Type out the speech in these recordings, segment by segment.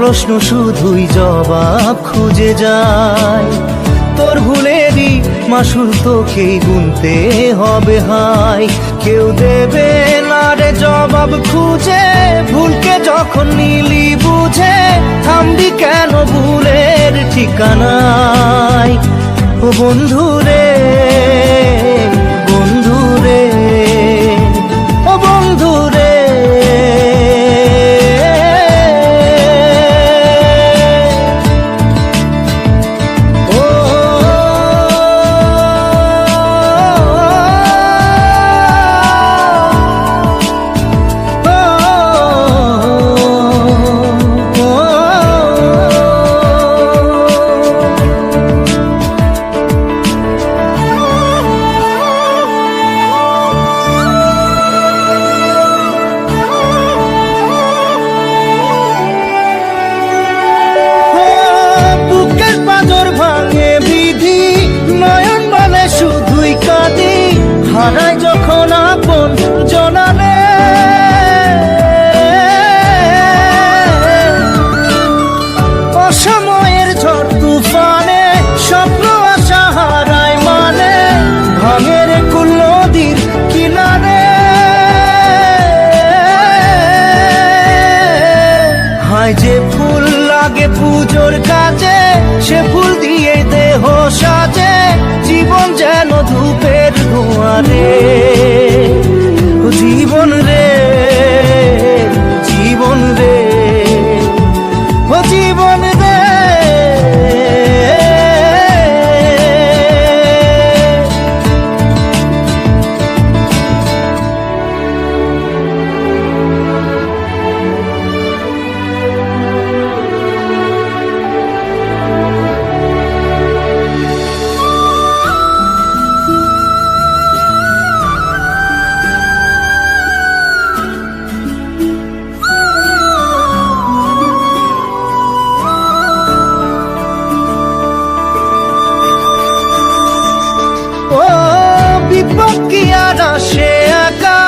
প্রশ্ন শুধুই জবাব খুঁজে যায়। তোর ভুলেরই মাসুল তোকেই গুনতে হবে হায়। কেউ দেবে না রে জবাব খুঁজে, ভুলকে যখন নিলি বুঝে থামবি কেন ভুলের ঠিকানায়। ও বন্ধু রে, বন্ধু রে, ও বন্ধু রে। হারাই যখন আপন জনারে, অসময়ের ঝড় তুফানে স্বপ্ন আশা হারায় মানে, ভাঙের কুল নদীর কিনারে। হায় যে ফুল লাগে পুজোর কাজে, সে ফুল দিয়ে দেহ সাজে, জীবন যেন ধূপের ধোঁয়ারে। জীবন রে, জীবন রে, ও জীবন রে। কি আর আসে একা,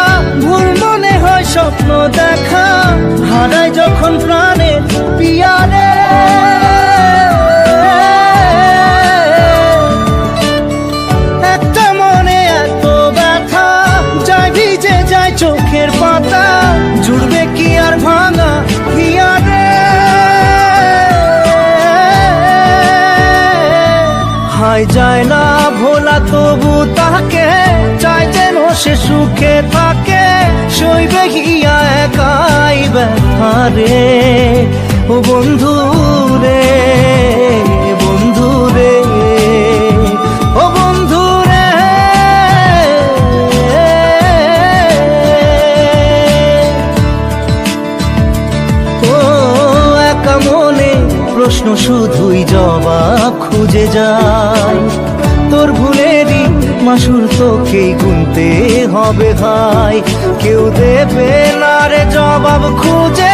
ভুল মনে হয় স্বপ্ন দেখা, হারাই যখন প্রাণের পিয়ারে। একটা মনে এত ব্যথা, যায় ভিজে যায় চোখের পাতা, জুড়বে কি আর ভাঙা হিয়ারে। হায় যায় না ভোলা তবু তাকে, চাই যেন সে সুখে থাকে, সইবে হিয়া একাই ব্যথা রে। ও বন্ধু রে, বন্ধু রে, ও বন্ধু রে। ও একা মনে প্রশ্ন শুধুই জবাব খুঁজে যায়। তোর ভুলেরই মাসুল তোকেই গুনতে হবে হায়। কেউ দেবে না রে জবাব খুঁজে,